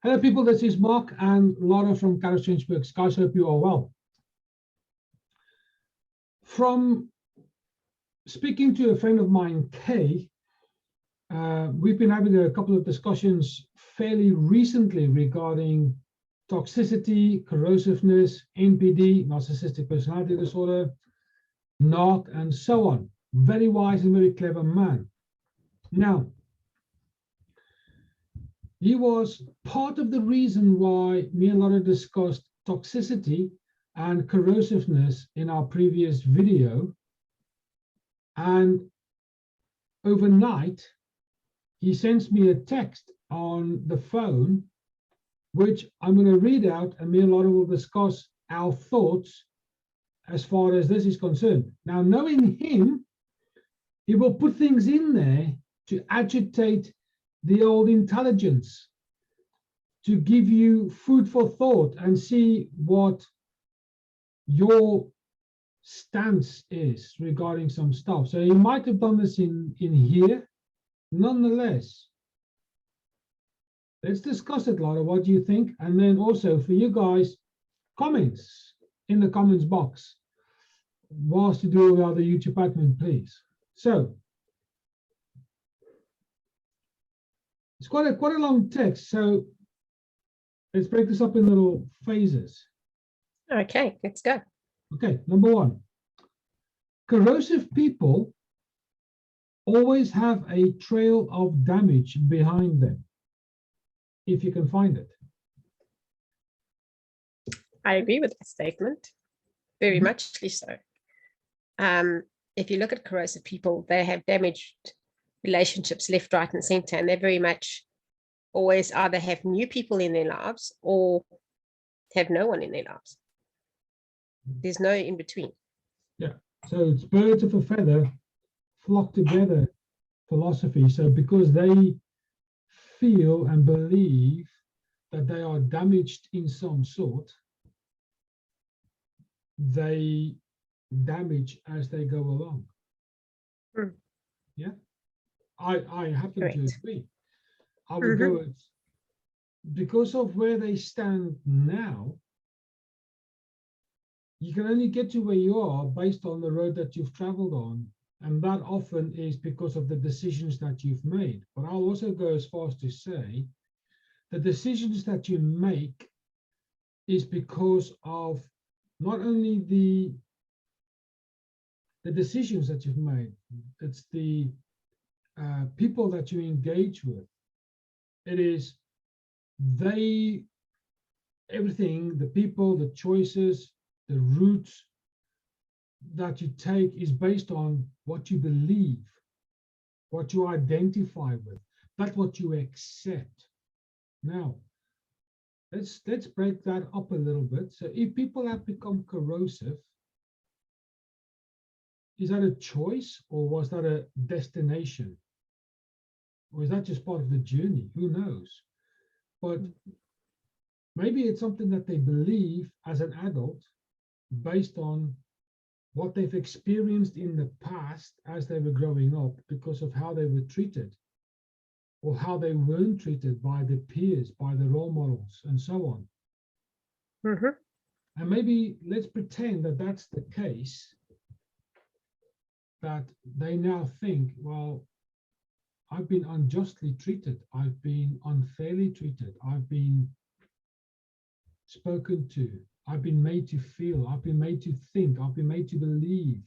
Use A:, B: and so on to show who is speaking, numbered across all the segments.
A: Hello, people. This is Mark and Lara from Kharischangeworks. Guys, hope you are well. From speaking to a friend of mine, Kay, we've been having a couple of discussions fairly recently regarding toxicity, corrosiveness, NPD, narcissistic personality disorder, Narc, and so on. Very wise and very clever man. Now, he was part of the reason why me and Lara discussed toxicity and corrosiveness in our previous video. And overnight, he sends me a text on the phone, which I'm going to read out, and me and Lara will discuss our thoughts as far as this is concerned. Now, knowing him, he will put things in there to agitate the old intelligence, to give you food for thought and see what your stance is regarding some stuff. So he might have done this in here. Nonetheless, let's discuss it, Lara. What do you think? And then also for you guys, comments in the comments box whilst you do all the other YouTube admin, please. So it's quite a long text, so let's break this up in little phases.
B: Okay, let's go.
A: Okay, number one, corrosive people always have a trail of damage behind them, if you can find it.
B: I agree with that statement, very muchly so. If you look at corrosive people, they have damaged relationships left, right, and center, and they very much always either have new people in their lives or have no one in their lives. There's no in between.
A: Yeah, so it's birds of a feather flock together philosophy. So because they feel and believe that they are damaged in some sort, they damage as they go along. Yeah, I happen to agree. I would go at, because of where they stand now, you can only get to where you are based on the road that you've traveled on. And that often is because of the decisions that you've made. But I'll also go as far as to say the decisions that you make is because of not only the decisions that you've made, it's the people that you engage with. It is everything, the people, the choices, the routes that you take is based on what you believe, what you identify with, that's what you accept. Now, let's break that up a little bit. So if people have become corrosive, is that a choice or was that a destination? Or is that just part of the journey? Who knows? But maybe it's something that they believe as an adult based on what they've experienced in the past as they were growing up because of how they were treated or how they weren't treated by the peers, by the role models, and so on. And maybe let's pretend that that's the case, that they now think, well, I've been unjustly treated. I've been unfairly treated. I've been spoken to. I've been made to feel. I've been made to think. I've been made to believe.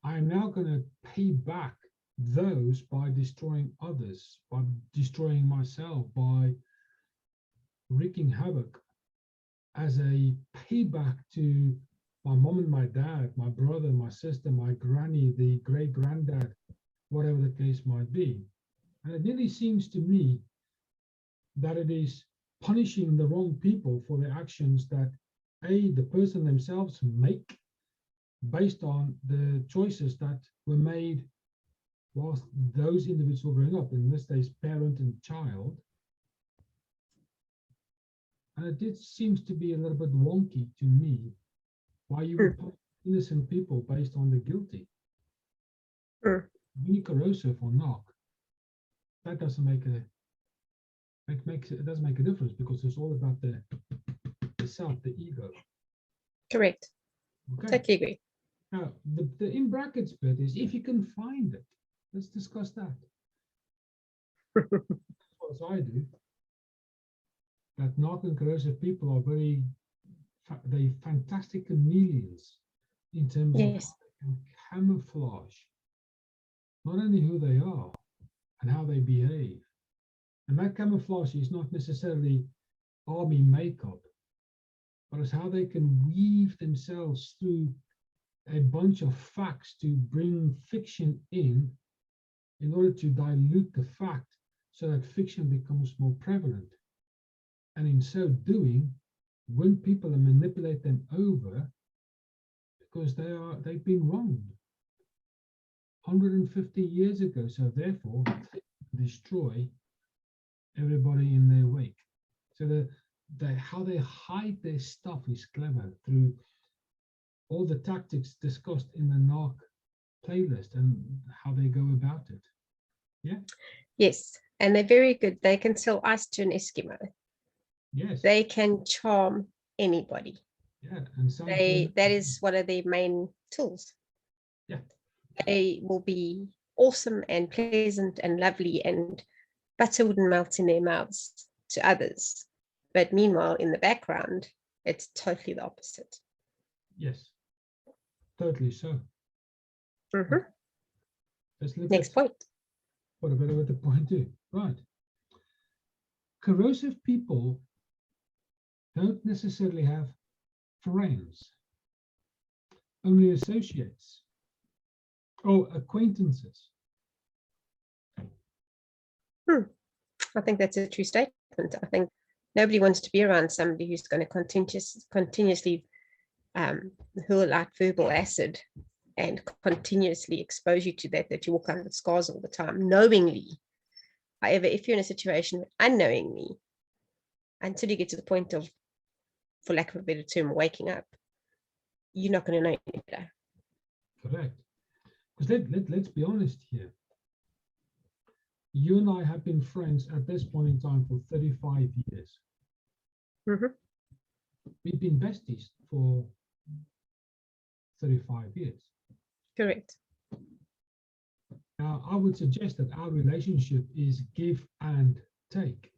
A: I am now going to pay back those by destroying others, by destroying myself, by wreaking havoc as a payback to my mom and my dad, my brother, my sister, my granny, the great-granddad, whatever the case might be. And it really seems to me that it is punishing the wrong people for the actions that the person themselves make based on the choices that were made whilst those individuals were growing up, in this case, parent and child. And it seems to be a little bit wonky to me why you would punish innocent people based on the guilty. Be corrosive or not, that doesn't make It does make a difference because it's all about the self, the ego.
B: Correct.
A: Okay.
B: Totally agree.
A: Now, the in brackets bit is if you can find it. Let's discuss that. As I do, that Narc and corrosive people are they fantastic chameleons in terms of how
B: Yes.
A: they can camouflage not only who they are and how they behave. And that camouflage is not necessarily army makeup, but it's how they can weave themselves through a bunch of facts to bring fiction in order to dilute the fact so that fiction becomes more prevalent. And in so doing, win people and manipulate them over because they've been wronged 150 years ago. So therefore, destroy everybody in their wake. So how they hide their stuff is clever through all the tactics discussed in the Narc playlist and how they go about it. Yeah.
B: Yes, and they're very good. They can sell ice to an Eskimo.
A: Yes.
B: They can charm anybody.
A: Yeah, and
B: that is one of their main tools.
A: Yeah.
B: They will be awesome and pleasant and lovely, and butter wouldn't melt in their mouths to others. But meanwhile, in the background, it's totally the opposite.
A: Yes, totally so.
B: Mm-hmm.
A: Let's look
B: Next point.
A: What about the point two? Right. Corrosive people don't necessarily have friends, only associates or acquaintances.
B: I think that's a true statement. I think nobody wants to be around somebody who's going to continuously hurl out verbal acid and continuously expose you to that you walk around with scars all the time, knowingly. However, if you're in a situation unknowingly, until you get to the point of, for lack of a better term, waking up, you're not going to know any better.
A: Correct. Because let's be honest here. You and I have been friends at this point in time for 35 years.
B: Mm-hmm.
A: We've been besties for 35 years.
B: Correct.
A: Now, I would suggest that our relationship is give and take.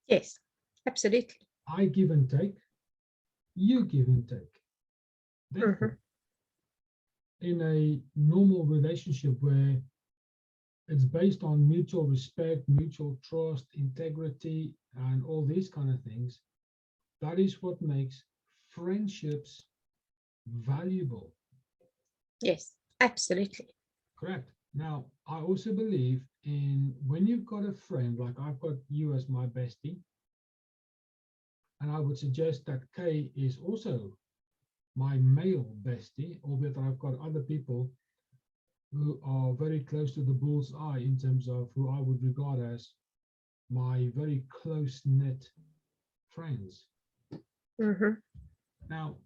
B: Yes, absolutely.
A: I give and take, you give and take. Therefore, in a normal relationship where it's based on mutual respect, mutual trust, integrity, and all these kind of things, that is what makes friendships valuable.
B: Yes, absolutely.
A: Correct. Now, I also believe in when you've got a friend, like I've got you as my bestie, and I would suggest that Kay is also my male bestie, albeit that I've got other people who are very close to the bull's eye in terms of who I would regard as my very close-knit friends.
B: Mm-hmm.
A: Now,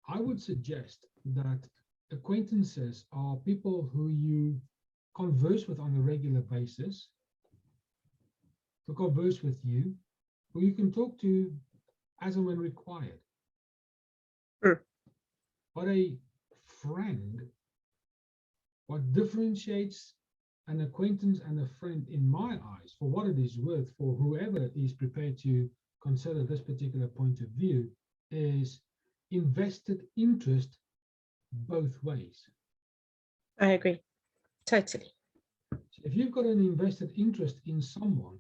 A: I would suggest that acquaintances are people who you converse with on a regular basis, to converse with you, who you can talk to as and when required. But a friend, what differentiates an acquaintance and a friend in my eyes, for what it is worth, for whoever is prepared to consider this particular point of view, is invested interest both ways.
B: I agree. Totally.
A: So if you've got an invested interest in someone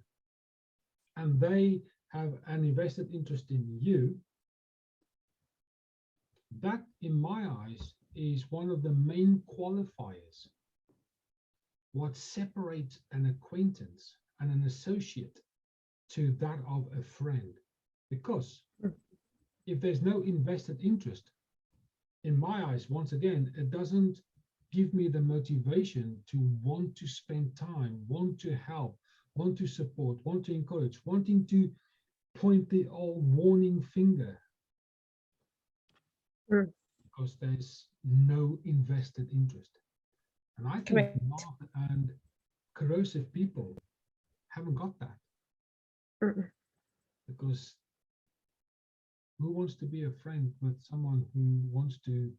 A: and they have an invested interest in you, that, in my eyes, is one of the main qualifiers. What separates an acquaintance and an associate to that of a friend. Because if there's no invested interest, in my eyes, once again, it doesn't give me the motivation to want to spend time, want to help, want to support, want to encourage, wanting to point the old warning finger. Because there's no invested interest. And I think Narc and corrosive people haven't got that.
B: Mm-mm.
A: Because who wants to be a friend with someone who wants to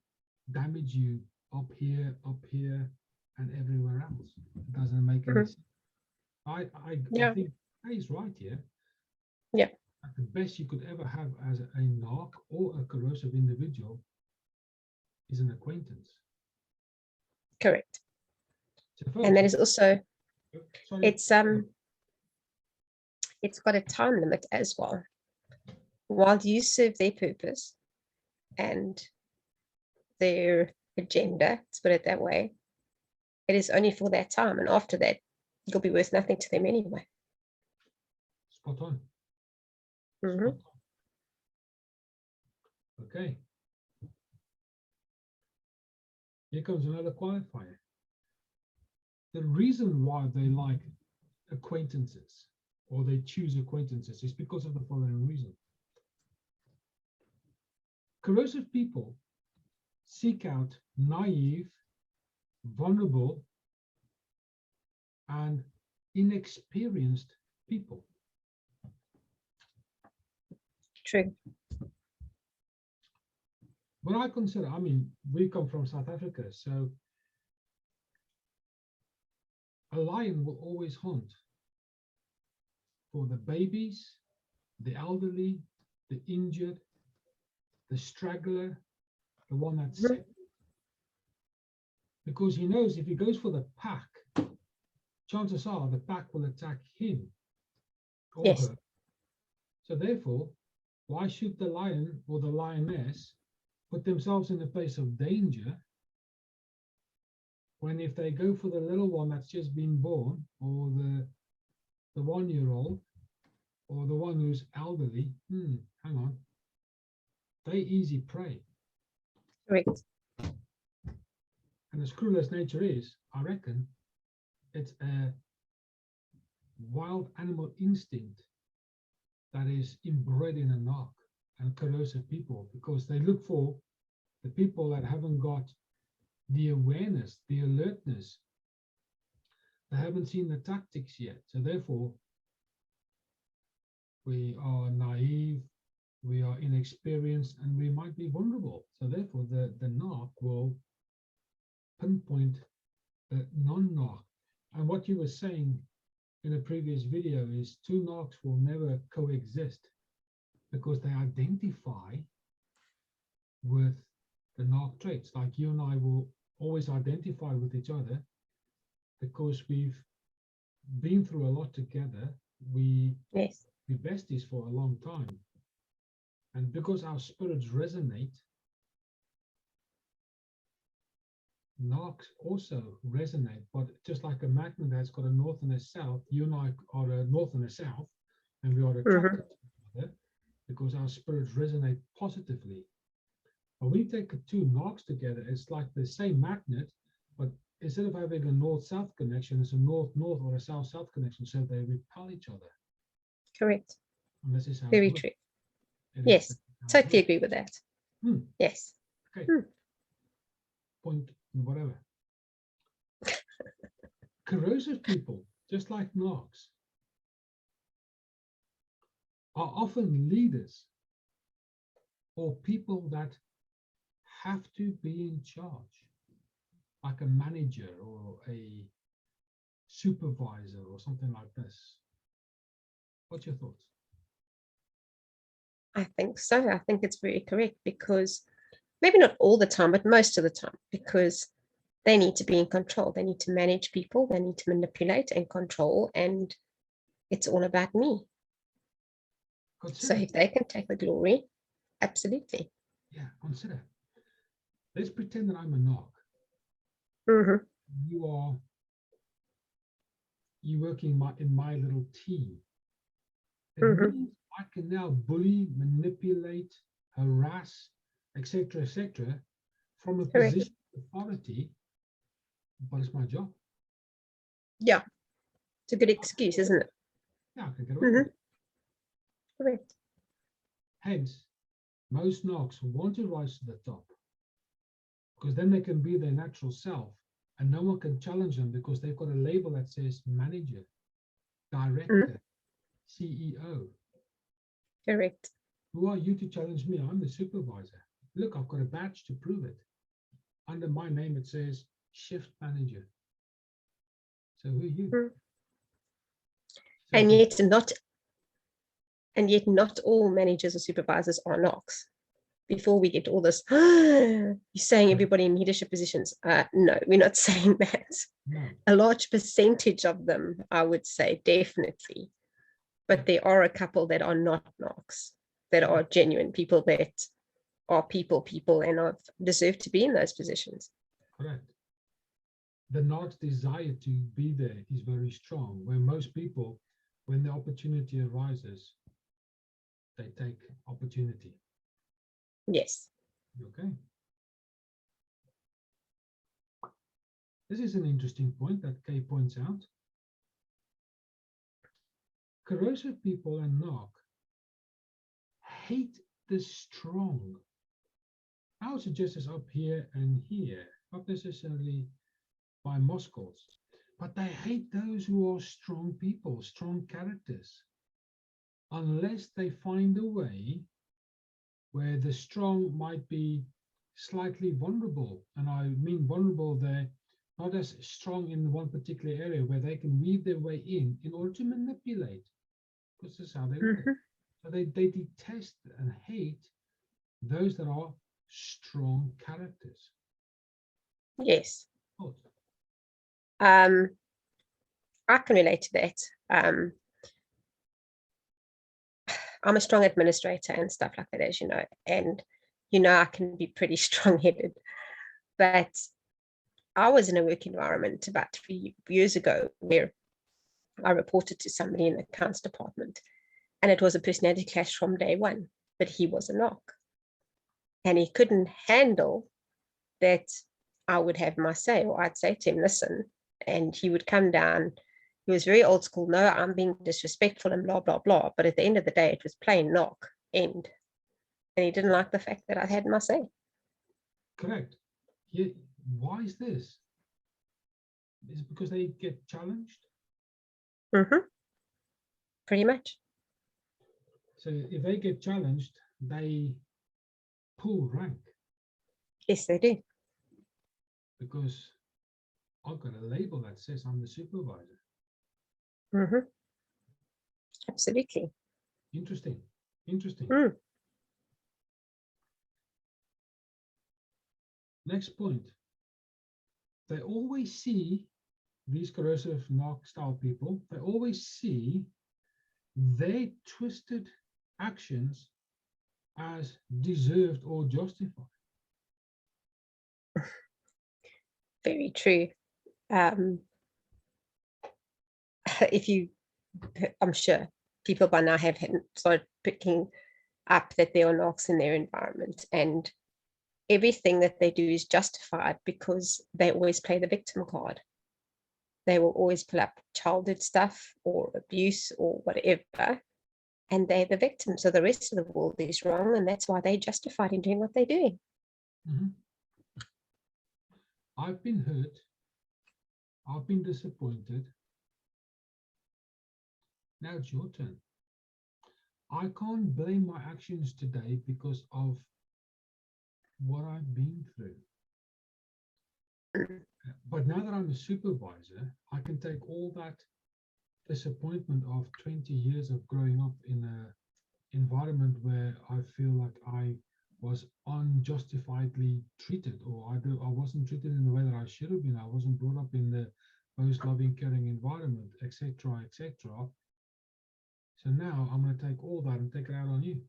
A: damage you up here, and everywhere else? It doesn't make any
B: Mhm.
A: sense. I
B: Yeah.
A: think he's right here.
B: Yeah.
A: The best you could ever have as a narc or a corrosive individual is an acquaintance.
B: Correct.
A: So folks,
B: And that is also,
A: sorry,
B: it's got a time limit as well. While you serve their purpose and their agenda, let's put it that way, it is only for that time. And after that, you'll be worth nothing to them anyway.
A: spot on.
B: Mhm.
A: Spot on. Okay. Here comes another qualifier. The reason why they like acquaintances or they choose acquaintances is because of the following reason. Corrosive people seek out naive, vulnerable, and inexperienced people.
B: True.
A: When I consider, I mean, we come from South Africa, so a lion will always hunt for the babies, the elderly, the injured, the straggler, the one that's sick. Because he knows if he goes for the pack, chances are the pack will attack him or
B: Yes.
A: her. So therefore, why should the lion or the lioness put themselves in a place of danger when if they go for the little one that's just been born, or the 1-year-old, or the one who's elderly, hang on, they easy prey.
B: Correct.
A: And as cruel as nature is, I reckon it's a wild animal instinct that is inbred in a narc and corrosive people, because they look for the people that haven't got the awareness, the alertness. They haven't seen the tactics yet. So therefore, we are naive, we are inexperienced, and we might be vulnerable. So therefore, the narc will pinpoint the non-narc. And what you were saying in a previous video is 2 narcs will never coexist because they identify with the narc traits. Like you and I will always identify with each other because we've been through a lot together. We
B: Yes.
A: be besties for a long time. And because our spirits resonate, narcs also resonate, but just like a magnet has got a north and a south, you and I are a north and a south, and we are attracted to each other because our spirits resonate positively. But when you take 2 narcs together, it's like the same magnet, but instead of having a north-south connection, it's a north-north or a south-south connection, so they repel each other.
B: Correct.
A: And this is how
B: Very
A: it works.
B: true.
A: It
B: Yes.
A: is how it
B: Totally
A: works.
B: agree with that. Yes.
A: Okay. Point whatever. Corrosive people, just like narcs, are often leaders or people that have to be in charge, like a manager or a supervisor or something like this. What's your thoughts?
B: I think so. I think it's very correct because maybe not all the time, but most of the time, because they need to be in control. They need to manage people. They need to manipulate and control. And it's all about me. So if they can take the glory, absolutely.
A: Yeah, consider. Let's pretend that I'm a narc. You work in my little team. It means I can now bully, manipulate, harass, etc., from a position of authority, but it's my job.
B: Yeah, it's a good excuse, isn't it?
A: Yeah, I can get away with it.
B: Correct.
A: Hence, most narcs want to rise to the top because then they can be their natural self and no one can challenge them because they've got a label that says manager, director, CEO.
B: Correct.
A: Who are you to challenge me? I'm the supervisor. Look, I've got a badge to prove it. Under my name, it says shift manager. So who are you?
B: Mm.
A: So
B: And yet not all managers or supervisors are Narcs. Before we get all this, you're saying everybody in leadership positions. No, we're not saying that.
A: no.
B: A large percentage of them, I would say, definitely. But there are a couple that are not Narcs, that are genuine people, that are people and deserve to be in those positions.
A: Correct. The Narc's desire to be there is very strong, where most people, when the opportunity arises, they take opportunity.
B: Yes.
A: Okay. This is an interesting point that Kay points out. Corrosive people and Narc hate the strong. I would suggest this up here and here, not necessarily by Moscows, but they hate those who are strong people, strong characters, unless they find a way where the strong might be slightly vulnerable. And I mean vulnerable there, not as strong in one particular area, where they can weave their way in order to manipulate, because this is how they work. So they detest and hate those that are strong characters.
B: Yes.
A: Oh,
B: I can relate to that. I'm a strong administrator and stuff like that, as you know, and I can be pretty strong-headed. But I was in a work environment about 3 years ago where I reported to somebody in the accounts department, and it was a personality clash from day one, but he was a Narc. And he couldn't handle that I would have my say, or I'd say to him, listen, and he would come down. He was very old school. No, I'm being disrespectful and blah, blah, blah. But at the end of the day, it was plain Narc, end. And he didn't like the fact that I had my say.
A: correct. Why is this? Is it because they get challenged?
B: Pretty much.
A: So if they get challenged, they pull rank.
B: Yes, they do.
A: Because I've got a label that says I'm the supervisor.
B: Absolutely.
A: Interesting. Interesting. Next point. They always see, these corrosive Narc style people, they always see their twisted actions as deserved or justified.
B: Very true. I'm sure people by now have started picking up that there are Narcs in their environment, and everything that they do is justified because they always play the victim card. They will always pull up childhood stuff or abuse or whatever, and they're the victim. So the rest of the world is wrong, and that's why they're justified in doing what they're doing.
A: I've been hurt. I've been disappointed. Now it's your turn. I can't blame my actions today because of what I've been through. But now that I'm a supervisor, I can take all that disappointment of 20 years of growing up in an environment where I feel like I was unjustifiedly treated, or I wasn't treated in the way that I should have been. I wasn't brought up in the most loving, caring environment, etc., etc. So now I'm going to take all that and take it out on you.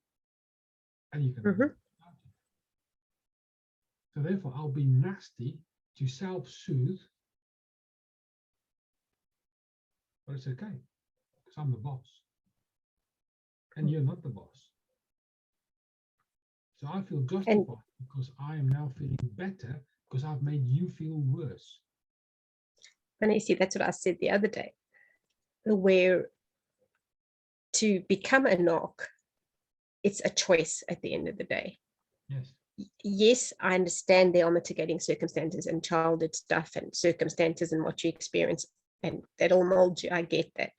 A: And you can. So therefore, I'll be nasty to self-soothe. But it's okay, because I'm the boss. And you're not the boss. So I feel justified because I am now feeling better because I've made you feel worse.
B: And you see, that's what I said the other day, where to become a Narc, it's a choice at the end of the day.
A: Yes.
B: Yes, I understand there are mitigating circumstances and childhood stuff and circumstances and what you experience, and that all molds you. I get that.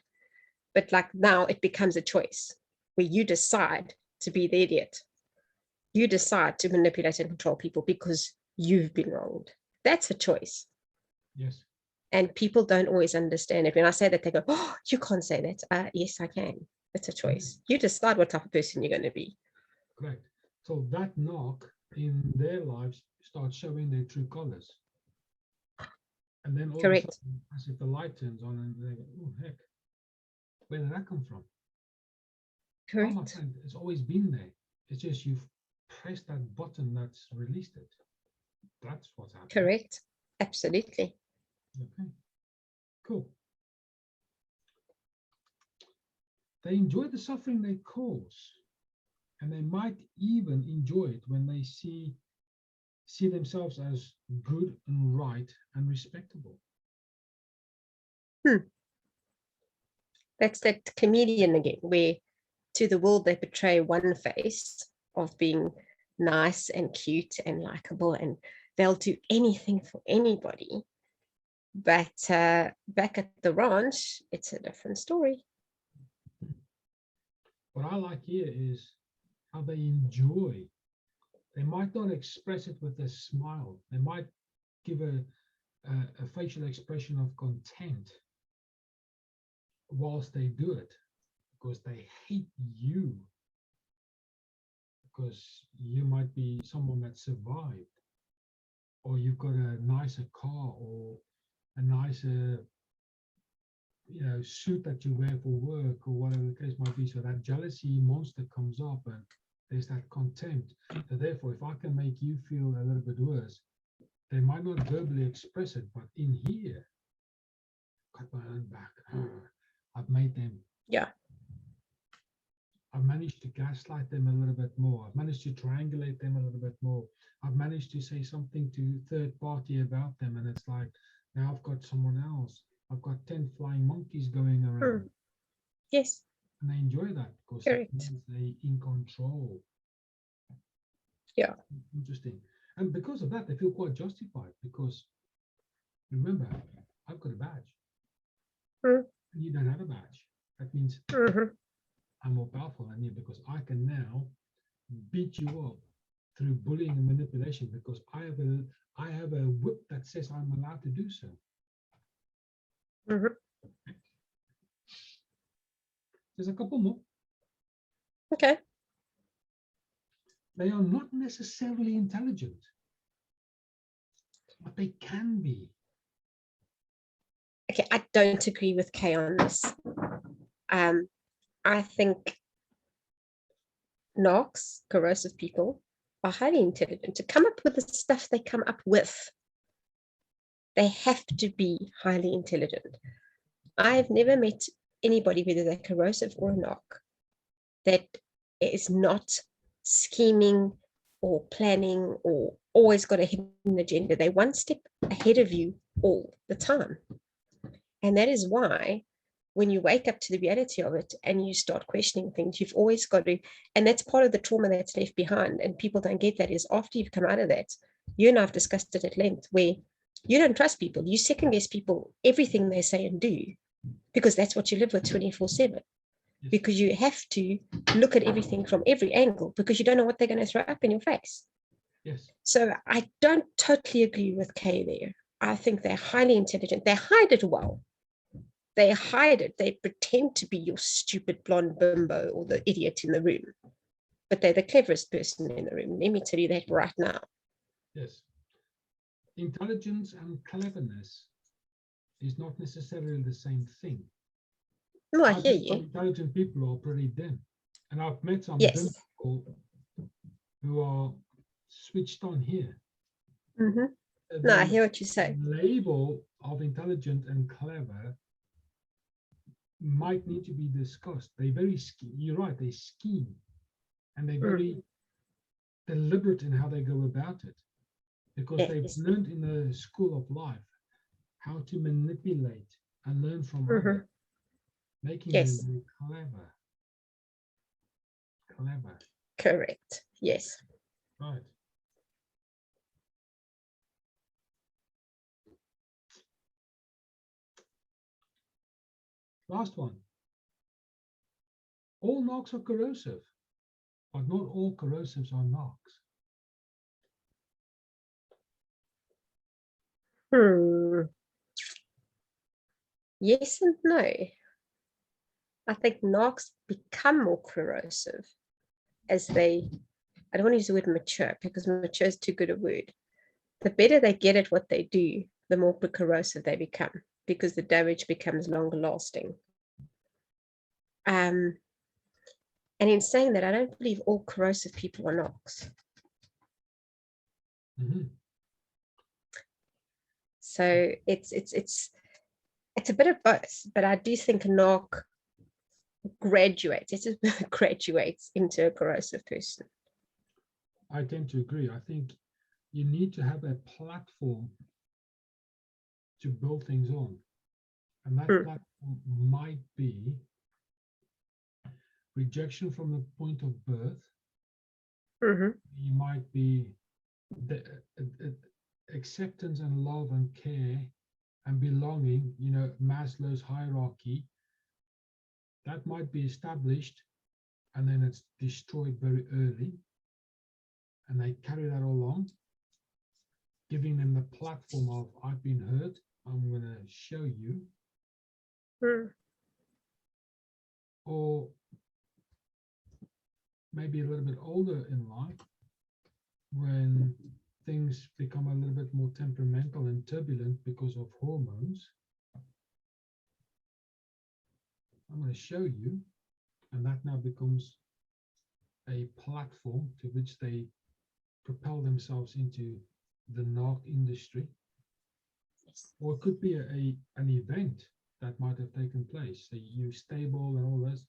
B: But like now it becomes a choice where you decide to be the idiot. You decide to manipulate and control people because you've been wronged. That's a choice.
A: Yes.
B: And people don't always understand it. When I say that, they go, oh, you can't say that. Yes, I can. It's a choice. You decide what type of person you're going to be.
A: Correct. So that Narc in their lives starts showing their true colors. And then all
B: Correct.
A: of a sudden, as if the light turns on and they go, oh, heck, where did that come from?
B: Correct.
A: Oh, my friend, it's always been there. It's just you've pressed that button that's released it. That's what's happening.
B: Correct. Absolutely.
A: Okay. Cool. They enjoy the suffering they cause, and they might even enjoy it when they see themselves as good and right and respectable.
B: That's that comedian again, where to the world they portray one face of being nice and cute and likable, and they'll do anything for anybody. But back at the ranch, it's a different story.
A: What I like here is how they enjoy. They might not express it with a smile. They might give a facial expression of content whilst they do it, because they hate you, because you might be someone that survived, or you've got a nicer car, or a nicer suit that you wear for work, or whatever the case might be. So that jealousy monster comes up and there's that contempt. So therefore, if I can make you feel a little bit worse, they might not verbally express it, but in here, got my own back. I've made them.
B: Yeah.
A: I've managed to gaslight them a little bit more. I've managed to triangulate them a little bit more. I've managed to say something to third party about them, and it's like, now I've got someone else. I've got 10 flying monkeys going around.
B: Yes.
A: And they enjoy that because it means they're in control.
B: Yeah.
A: Interesting. And because of that, they feel quite justified, because remember, I've got a badge. And you don't have a badge. That means I'm more powerful than you, because I can now beat you up through bullying and manipulation, because I have a whip that says I'm allowed to do so. There's a couple more.
B: Okay.
A: They are not necessarily intelligent, but they can be.
B: Okay, I don't agree with Kay on this. I think Narcs, corrosive people, are highly intelligent. To come up with the stuff they come up with, they have to be highly intelligent. I've never met anybody, whether they're corrosive or a Narc, that is not scheming or planning or always got a hidden agenda. They're one step ahead of you all the time. And that is why when you wake up to the reality of it and you start questioning things, you've always got to, and that's part of the trauma that's left behind. And people don't get that, is after you've come out of that, you and I've discussed it at length, where you don't trust people. You second guess people, everything they say and do, because that's what you live with 24/7. Because you have to look at everything from every angle, because you don't know what they're going to throw up in your face.
A: Yes.
B: So I don't totally agree with Kay there. I think they're highly intelligent. They hide it well. They hide it. They pretend to be your stupid blonde bimbo or the idiot in the room, but they're the cleverest person in the room. Let me tell you that right now.
A: Yes. Intelligence and cleverness is not necessarily the same thing.
B: No, I hear you.
A: Intelligent people are pretty dim. And I've met some
B: Yes.
A: dim people who are switched on here.
B: No, I hear what you say.
A: The label of intelligent and clever might need to be discussed. They're very you're right, they scheme, and they're very deliberate in how they go about it, because they've learned in the school of life how to manipulate and learn from others, making them very clever.
B: Correct. Yes.
A: Right. Last one. all Narcs are corrosive, but not all corrosives are Narcs.
B: Yes and no. I think Narcs become more corrosive as they, I don't want to use the word mature because mature is too good a word. The better they get at what they do, the more corrosive they become because the damage becomes longer lasting. And in saying that, I don't believe all corrosive people are Narcs.
A: Mm-hmm.
B: So it's a bit of both, but I do think a Narc graduates. It just graduates into a corrosive person.
A: I tend to agree. I think you need to have a platform to build things on, and that platform might be rejection from the point of birth. You might be the acceptance and love and care and belonging, you know, Maslow's hierarchy, that might be established and then it's destroyed very early, and they carry that along, giving them the platform of I've been hurt, I'm going to show you. Or maybe a little bit older in life, when things become a little bit more temperamental and turbulent because of hormones, I'm going to show you, and that now becomes a platform to which they propel themselves into the Narc industry. Or it could be an event that might have taken place. So you're stable and all this,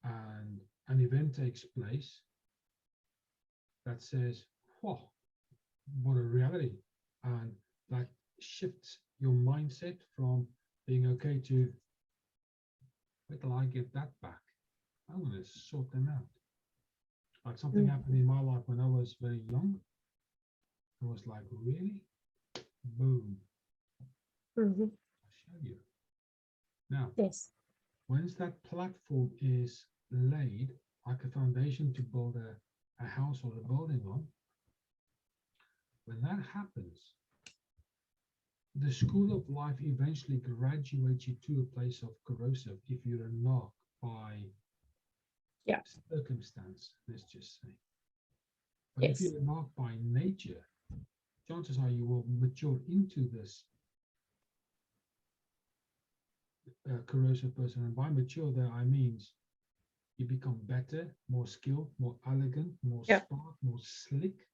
A: and an event takes place that says, "Whoa, what a reality!" And that shifts your mindset from being okay to, wait till I get that back. I'm going to sort them out. Like something happened in my life when I was very young. I was like, really? Boom. I'll show you. Now, once that platform is laid, like a foundation to build a house or a building on, when that happens, the school of life eventually graduates you to a place of corrosive if you're a Narc by circumstance, let's just say. But if you're a Narc by nature, chances are you will mature into this corrosive person. And by mature there, I mean you become better, more skilled, more elegant, more smart, more slick,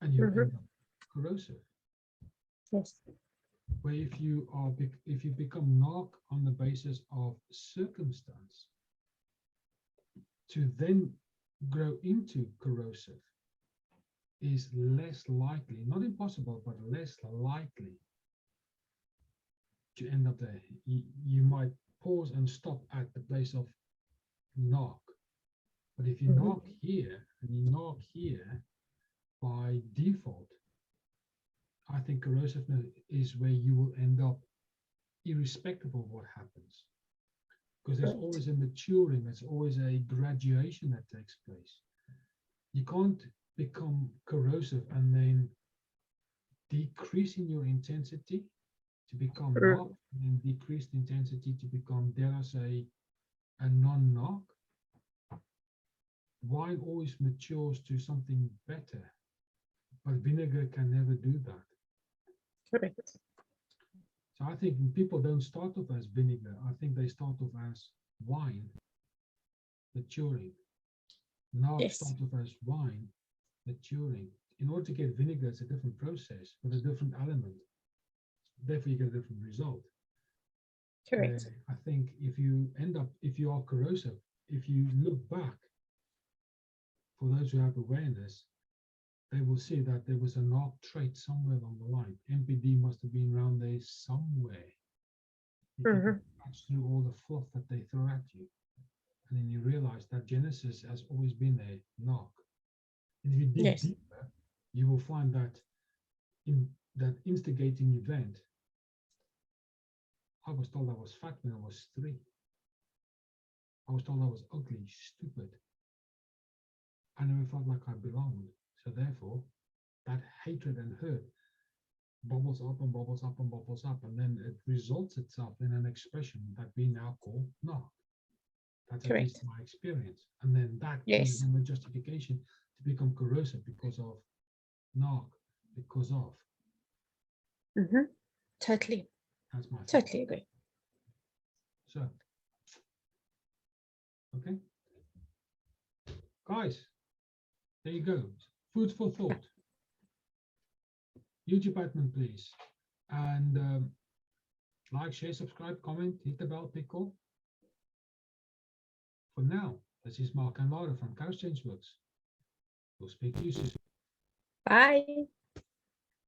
A: and you end up corrosive. Where if you become Narc on the basis of circumstance, to then grow into corrosive is less likely, not impossible, but less likely to end up there. You might pause and stop at the place of Narc. But if you Narc here and you Narc here, by default, I think corrosiveness is where you will end up irrespective of what happens. Because there's always a maturing, there's always a graduation that takes place. You can't become corrosive and then decrease in your intensity to become Narc, and then decrease the intensity to become, dare I say, a non-Narc. Wine always matures to something better, but vinegar can never do that. So I think people don't start off as vinegar. I think they start off as wine maturing. Narc start off as wine maturing. In order to get vinegar, it's a different process with a different element. Therefore, you get a different result.
B: Correct.
A: I think if you are corrosive, if you look back, for those who have awareness, they will see that there was a Narc trait somewhere along the line. MPD must have been around there somewhere. You can patch through all the fluff that they throw at you. And then you realize that Genesis has always been there, Narc. And if you dig deeper, you will find that in that instigating event, I was told I was fat when I was 3. I was told I was ugly, stupid. I never felt like I belonged. So therefore, that hatred and hurt bubbles up and bubbles up and bubbles up, and then it results itself in an expression that we now call Narc. That's at least my experience. And then that gives them a justification to become corrosive because of Narc, because of.
B: Totally.
A: That's my
B: totally agree.
A: So, okay. Guys, there you go. Food for thought. YouTube admin, please. And like, share, subscribe, comment, hit the bell, tickle. For now, this is Mark and Lara from Kharischangeworks. We'll speak to you soon.
B: Bye.